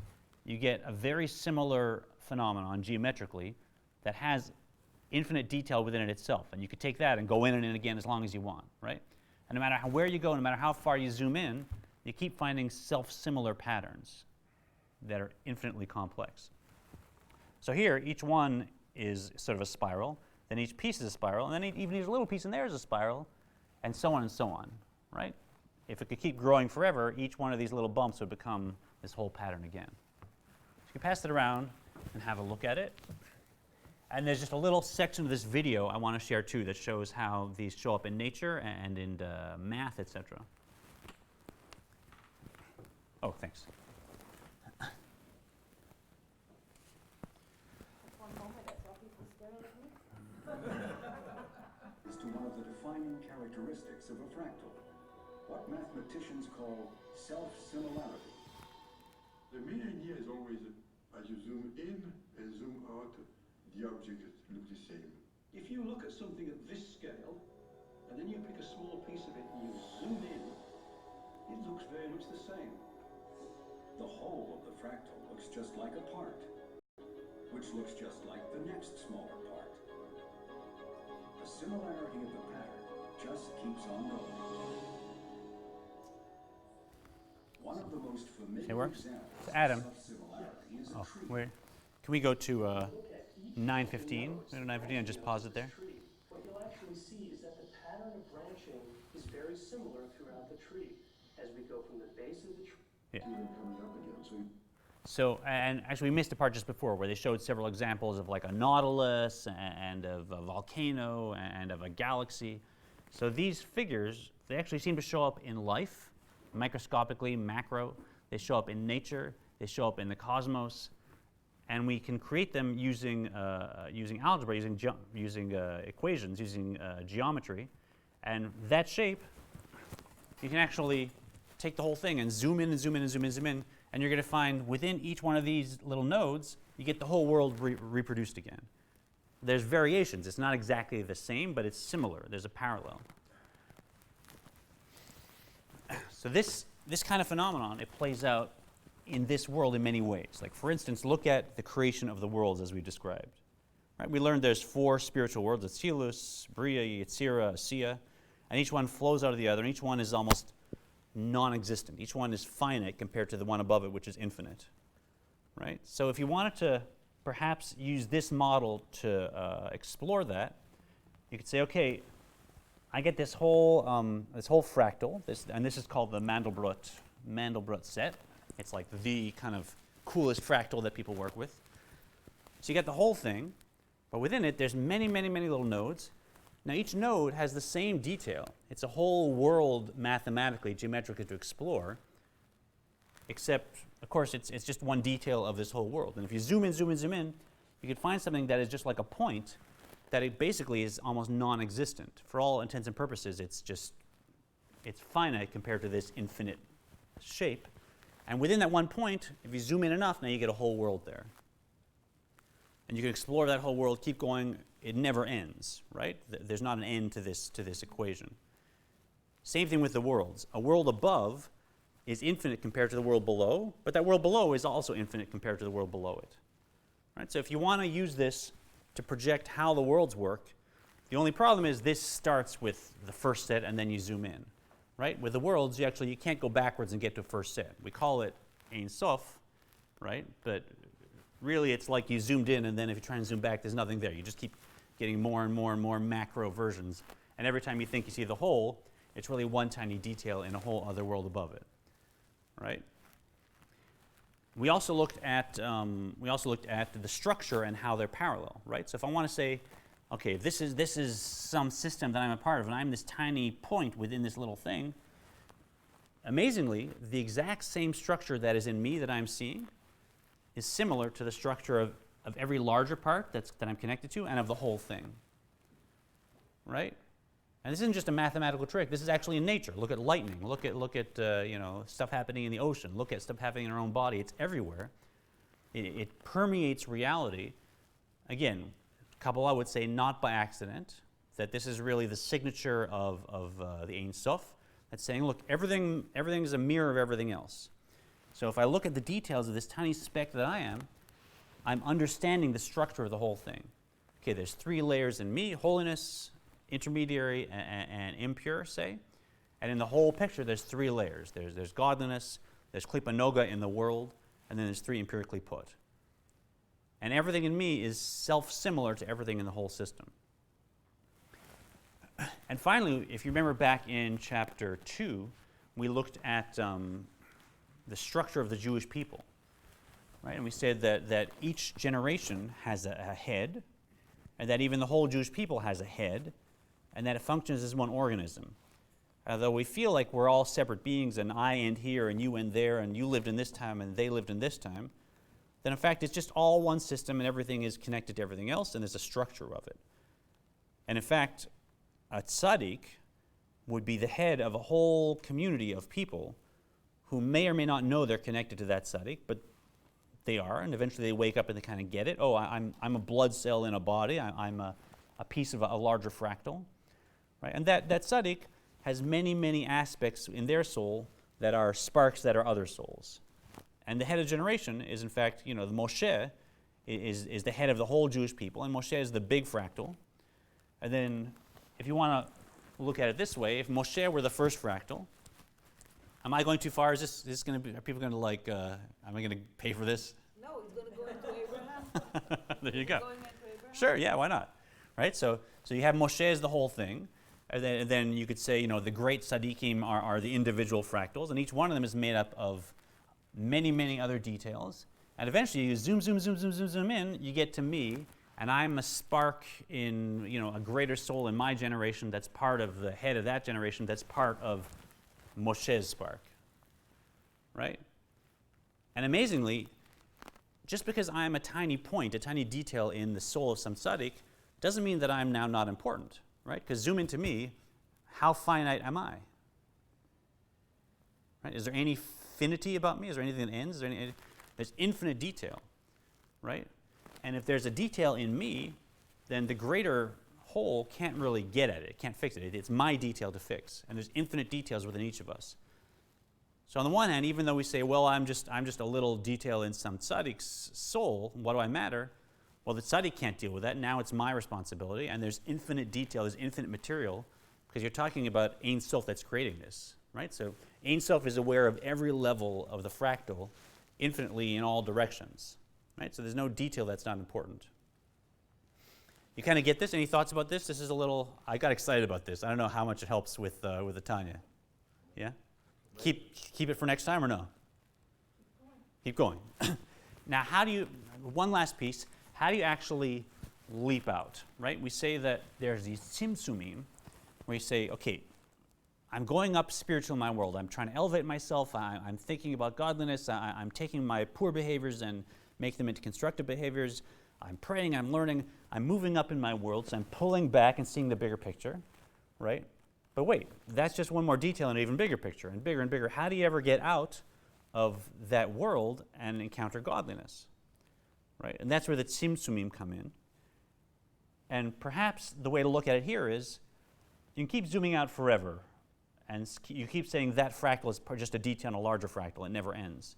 you get a very similar phenomenon geometrically that has infinite detail within it itself. And you could take that and go in and in again as long as you want, right? And no matter where you go, no matter how far you zoom in, you keep finding self-similar patterns that are infinitely complex. So here, each one is sort of a spiral, then each piece is a spiral, and then even each little piece in there is a spiral, and so on, right? If it could keep growing forever, each one of these little bumps would become this whole pattern again. So you can pass it around and have a look at it. And there's just a little section of this video I want to share too that shows how these show up in nature and in math, etc. Oh, thanks. One moment, I saw people staring at me. Is to one of the defining characteristics of a fractal, what mathematicians call self-similarity. The main idea is always that as you zoom in and zoom out, the objects look the same. If you look at something at this scale, and then you pick a small piece of it and you zoom in, it looks very much the same. The whole of the fractal looks just like a part, which looks just like the next smaller part. The similarity of the pattern just keeps on going. One of the most familiar examples So Adam, of similarity is a tree. can we go to 9:15? 9:15 and just pause it there. What you'll actually see is that the pattern of branching is very similar throughout the tree. As we go from the base of the tree. Yeah. Coming up again. So, and actually we missed a part just before where they showed several examples of like a nautilus and of a volcano and of a galaxy. So these figures, they actually seem to show up in life, microscopically, macro. They show up in nature. They show up in the cosmos. And we can create them using algebra, using equations, using geometry. And that shape you can actually take the whole thing and zoom in and zoom in and zoom in and zoom in, and you're going to find within each one of these little nodes, you get the whole world reproduced again. There's variations. It's not exactly the same, but it's similar. There's a parallel. So this kind of phenomenon, it plays out in this world in many ways. Like, for instance, look at the creation of the worlds as we described. Right? We learned there's 4 spiritual worlds: Atzilus, Bria, Yetzira, Asiya, and each one flows out of the other, and each one is almost non-existent. Each one is finite compared to the one above it, which is infinite. Right? So if you wanted to perhaps use this model to explore that, you could say, okay, I get this whole fractal, and this is called the Mandelbrot set. It's like the kind of coolest fractal that people work with. So you get the whole thing, but within it, there's many, many, many little nodes. Now, each node has the same detail. It's a whole world mathematically, geometrically to explore, except, of course, it's just one detail of this whole world. And if you zoom in, zoom in, zoom in, you can find something that is just like a point that it basically is almost non-existent. For all intents and purposes, it's finite compared to this infinite shape. And within that one point, if you zoom in enough, now you get a whole world there. And you can explore that whole world, keep going. It never ends, right? There's not an end to this equation. Same thing with the worlds. A world above is infinite compared to the world below, but that world below is also infinite compared to the world below it. Right? So if you want to use this to project how the worlds work, the only problem is this starts with the first set and then you zoom in. Right? With the worlds, you can't go backwards and get to a first set. We call it Ein Sof, right? But really it's like you zoomed in, and then if you try and zoom back, there's nothing there. You just keep getting more and more and more macro versions. And every time you think you see the whole, it's really one tiny detail in a whole other world above it. Right? We also looked at the structure and how they're parallel. Right? So if I want to say, okay, this is some system that I'm a part of, and I'm this tiny point within this little thing. Amazingly, the exact same structure that is in me that I'm seeing is similar to the structure of every larger part that I'm connected to and of the whole thing. Right? And this isn't just a mathematical trick. This is actually in nature. Look at lightning. Look at stuff happening in the ocean. Look at stuff happening in our own body. It's everywhere. It permeates reality. Again, Kabbalah would say not by accident, that this is really the signature of the Ein Sof. That's saying, look, everything is a mirror of everything else. So if I look at the details of this tiny speck that I am, I'm understanding the structure of the whole thing. Okay, there's 3 layers in me: holiness, intermediary, and impure, say. And in the whole picture, there's 3 layers. There's godliness, there's klipa noga in the world, and then there's 3 empirically put. And everything in me is self-similar to everything in the whole system. And finally, if you remember back in chapter 2, we looked at the structure of the Jewish people. Right? And we said that each generation has a head, and that even the whole Jewish people has a head, and that it functions as one organism. Although we feel like we're all separate beings, and I end here, and you end there, and you lived in this time, and they lived in this time, then in fact it's just all one system, and everything is connected to everything else, and there's a structure of it. And in fact, a tzaddik would be the head of a whole community of people who may or may not know they're connected to that tzaddik, but they are, and eventually they wake up and they kind of get it. Oh, I'm a blood cell in a body. I'm a piece of a larger fractal. Right? And that tzaddik has many, many aspects in their soul that are sparks that are other souls. And the head of generation is, in fact, the Moshe is the head of the whole Jewish people, and Moshe is the big fractal. And then, if you want to look at it this way, if Moshe were the first fractal, am I going too far? Is this going to be? Are people going to am I going to pay for this? No, he's going to go into Abraham. There you go. Going into Abraham? Sure. Yeah. Why not? Right. So you have Moshe as the whole thing, and then you could say the great tzaddikim are the individual fractals, and each one of them is made up of many, many other details. And eventually, you zoom in, you get to me, and I'm a spark in a greater soul in my generation that's part of the head of that generation that's part of Moshe's spark, right? And amazingly, just because I'm a tiny point, a tiny detail in the soul of some tzaddik, doesn't mean that I'm now not important, right? Because zoom into me, how finite am I? Right? Is there any finity about me? Is there anything that ends? Is there there's infinite detail, right? And if there's a detail in me, then the greater whole can't really get at it. It can't fix it. It's my detail to fix. And there's infinite details within each of us. So on the one hand, even though we say, well, I'm just a little detail in some tzaddik's soul, what do I matter? Well, the tzaddik can't deal with that. Now it's my responsibility. And there's infinite detail, there's infinite material, because you're talking about Ein Sof that's creating this, right? So Ein Sof is aware of every level of the fractal infinitely in all directions, right? So there's no detail that's not important. You kind of get this? Any thoughts about this? This is a little, I got excited about this. I don't know how much it helps with the Tanya. Yeah? Keep it for next time or no? Keep going. Now, how do you, one last piece, how do you actually leap out, right? We say that there's these tzimtzumim, where you say, okay, I'm going up spiritual in my world. I'm trying to elevate myself. I'm thinking about godliness. I'm taking my poor behaviors and make them into constructive behaviors. I'm praying, I'm learning, I'm moving up in my world, so I'm pulling back and seeing the bigger picture, right? But wait, that's just one more detail in an even bigger picture, and bigger and bigger. How do you ever get out of that world and encounter godliness, right? And that's where the tzimtzumim come in. And perhaps the way to look at it here is, you can keep zooming out forever, and you keep saying that fractal is just a detail in a larger fractal, it never ends.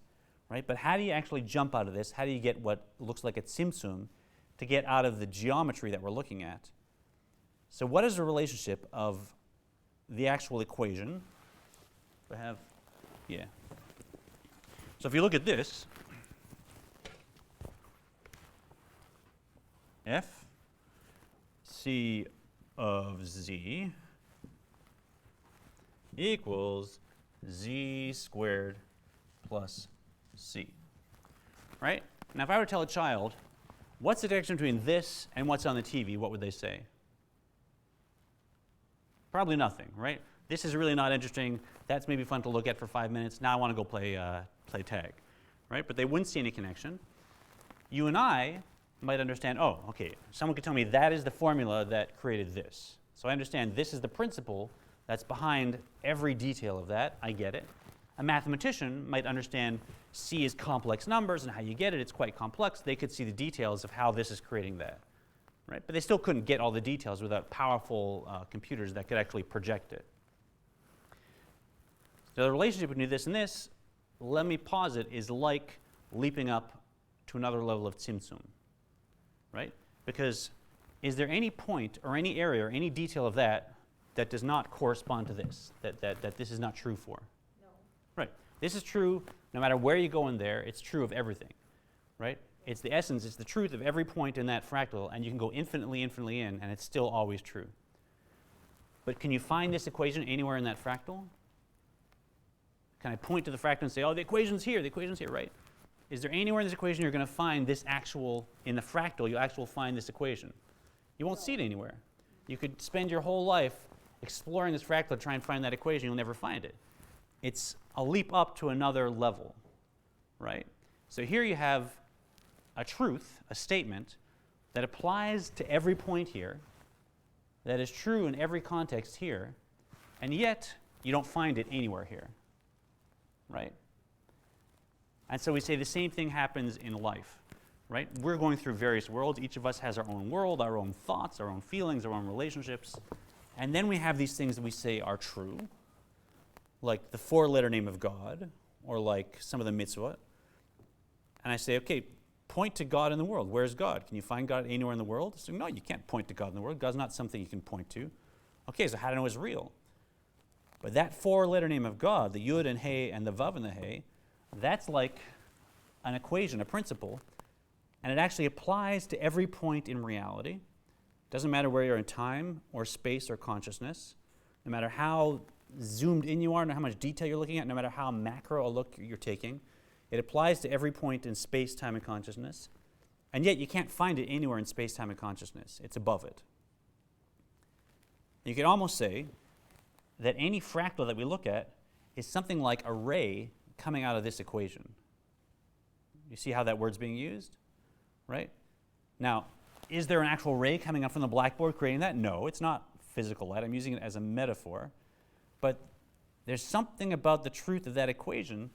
Right? But how do you actually jump out of this? How do you get what looks like a tzimtzum to get out of the geometry that we're looking at? So what is the relationship of the actual equation? Do I have, yeah. So if you look at this, f c of z equals z squared plus c, right? Now if I were to tell a child, what's the connection between this and what's on the TV, what would they say? Probably nothing, right? This is really not interesting. That's maybe fun to look at for 5 minutes. Now I want to go play tag, right? But they wouldn't see any connection. You and I might understand, oh, okay, someone could tell me that is the formula that created this. So I understand this is the principle that's behind every detail of that. I get it. A mathematician might understand C is complex numbers and how you get it. It's quite complex. They could see the details of how this is creating that, right? But they still couldn't get all the details without powerful computers that could actually project it. So the relationship between this and this, let me pause it, is like leaping up to another level of tzimtzum, right? Because is there any point or any area or any detail of that that does not correspond to this, that this is not true for? Right. This is true no matter where you go in there. It's true of everything, right? It's the essence, it's the truth of every point in that fractal, and you can go infinitely, infinitely in, and it's still always true. But can you find this equation anywhere in that fractal? Can I point to the fractal and say, oh, the equation's here, right? Is there anywhere in this equation you're going to find this actual, in the fractal, you'll actually find this equation? You won't see it anywhere. You could spend your whole life exploring this fractal to try and find that equation, you'll never find it. It's a leap up to another level, right? So here you have a truth, a statement, that applies to every point here, that is true in every context here, and yet you don't find it anywhere here, right? And so we say the same thing happens in life, right? We're going through various worlds. Each of us has our own world, our own thoughts, our own feelings, our own relationships, and then we have these things that we say are true, like the 4-letter name of God, or like some of the mitzvot. And I say, okay, point to God in the world. Where's God? Can you find God anywhere in the world? So no, you can't point to God in the world. God's not something you can point to. Okay, so how do I know it's real? But that 4-letter name of God, the Yud and He and the Vav and the He, that's like an equation, a principle, and it actually applies to every point in reality. Doesn't matter where you're in time or space or consciousness, no matter how zoomed in you are, no matter how much detail you're looking at, no matter how macro a look you're taking, it applies to every point in space, time, and consciousness, and yet you can't find it anywhere in space, time, and consciousness. It's above it. You could almost say that any fractal that we look at is something like a ray coming out of this equation. You see how that word's being used? Right? Now, is there an actual ray coming up from the blackboard creating that? No, it's not physical light. I'm using it as a metaphor. But there's something about the truth of that equation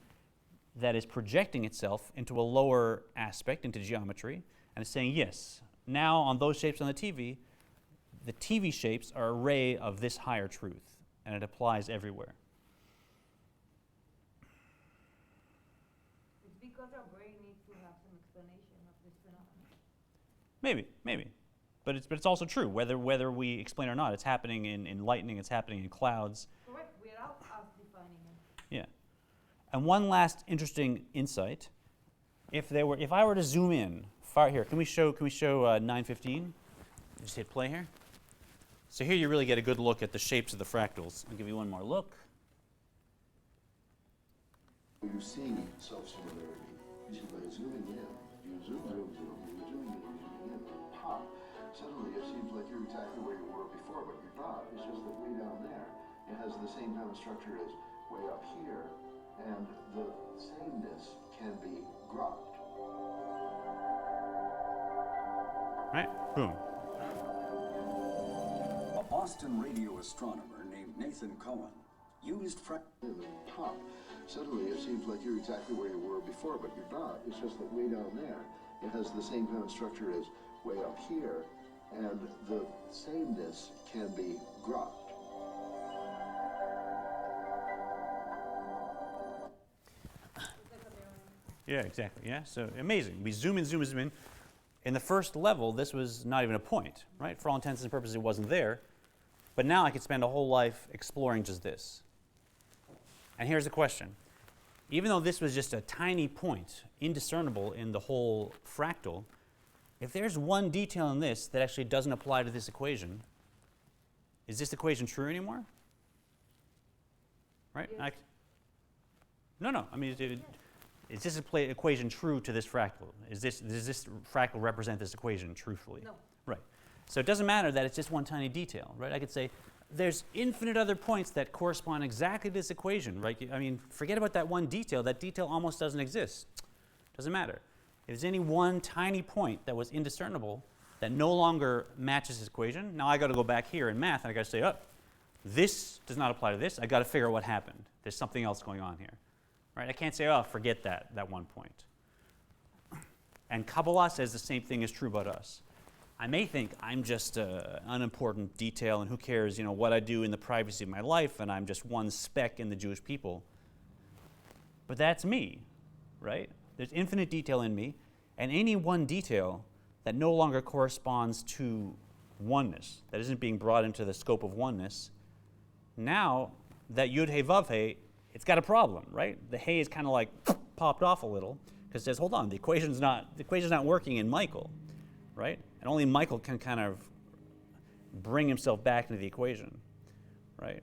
that is projecting itself into a lower aspect, into geometry, and it's saying, yes, now on those shapes on the TV shapes are a ray of this higher truth, and it applies everywhere. It's because our brain needs to have some explanation of this phenomenon. Maybe. But it's also true, whether we explain it or not. It's happening in lightning, it's happening in clouds. Correct, without us defining it. Yeah. And one last interesting insight. If I were to zoom in far here, can we show 915? Just hit play here. So here you really get a good look at the shapes of the fractals. I'll give you one more look. You see self-similarity. You see, by zooming in, you zoom, you zoom in, pop. Suddenly it seems like you're exactly where you were before, but you're not. It's just that way down there, it has the same kind of structure as way up here, and the sameness can be grokked. Right? Boom. A Boston radio astronomer named Nathan Cohen used Pop. Suddenly it seems like you're exactly where you were before, but you're not. It's just that way down there, it has the same kind of structure as way up here, and the sameness can be grokked. Yeah, exactly. Yeah, so amazing. We zoom in. In the first level, this was not even a point, right? For all intents and purposes, it wasn't there. But now I could spend a whole life exploring just this. And here's the question. Even though this was just a tiny point, indiscernible in the whole fractal, if there's one detail in this that actually doesn't apply to this equation, is this equation true anymore? Right? Yes. No. I mean, is this equation true to this fractal? Does this fractal represent this equation truthfully? No. Right. So it doesn't matter that it's just one tiny detail, right? I could say there's infinite other points that correspond exactly to this equation, right? I mean, forget about that one detail. That detail almost doesn't exist. Doesn't matter. If there's any one tiny point that was indiscernible that no longer matches this equation, now I got to go back here in math and I got to say, oh, this does not apply to this. I got to figure out what happened. There's something else going on here. Right? I can't say, oh, forget that one point. And Kabbalah says the same thing is true about us. I may think I'm just an unimportant detail and who cares, what I do in the privacy of my life and I'm just one speck in the Jewish people. But that's me, right? There's infinite detail in me, and any one detail that no longer corresponds to oneness, that isn't being brought into the scope of oneness, now that Yud He Vav He, it's got a problem, right? The He is kind of like popped off a little because it says, hold on, the equation's not working in Michael, right? And only Michael can kind of bring himself back into the equation, right?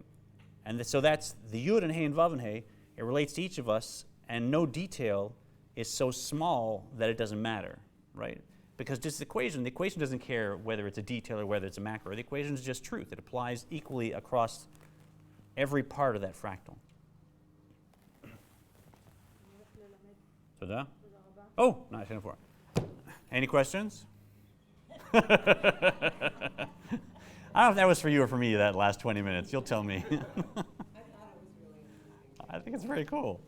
And so that's the Yud and He and Vav and He. It relates to each of us, and no detail is so small that it doesn't matter, right? Because just the equation doesn't care whether it's a detail or whether it's a macro. The equation is just truth. It applies equally across every part of that fractal. תודה. Oh, nice. Any questions? I don't know if that was for you or for me, that last 20 minutes. You'll tell me. I think it's very cool.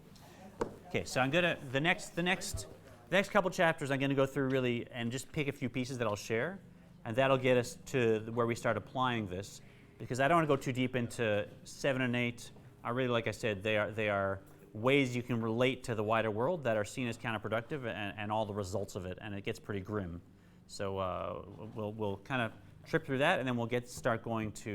Okay, so I'm gonna the next couple chapters I'm gonna go through really and just pick a few pieces that I'll share, and that'll get us to where we start applying this, because I don't want to go too deep into 7 and 8. I really, like I said, they are ways you can relate to the wider world that are seen as counterproductive and all the results of it, and it gets pretty grim. So we'll kind of trip through that, and then we'll start going to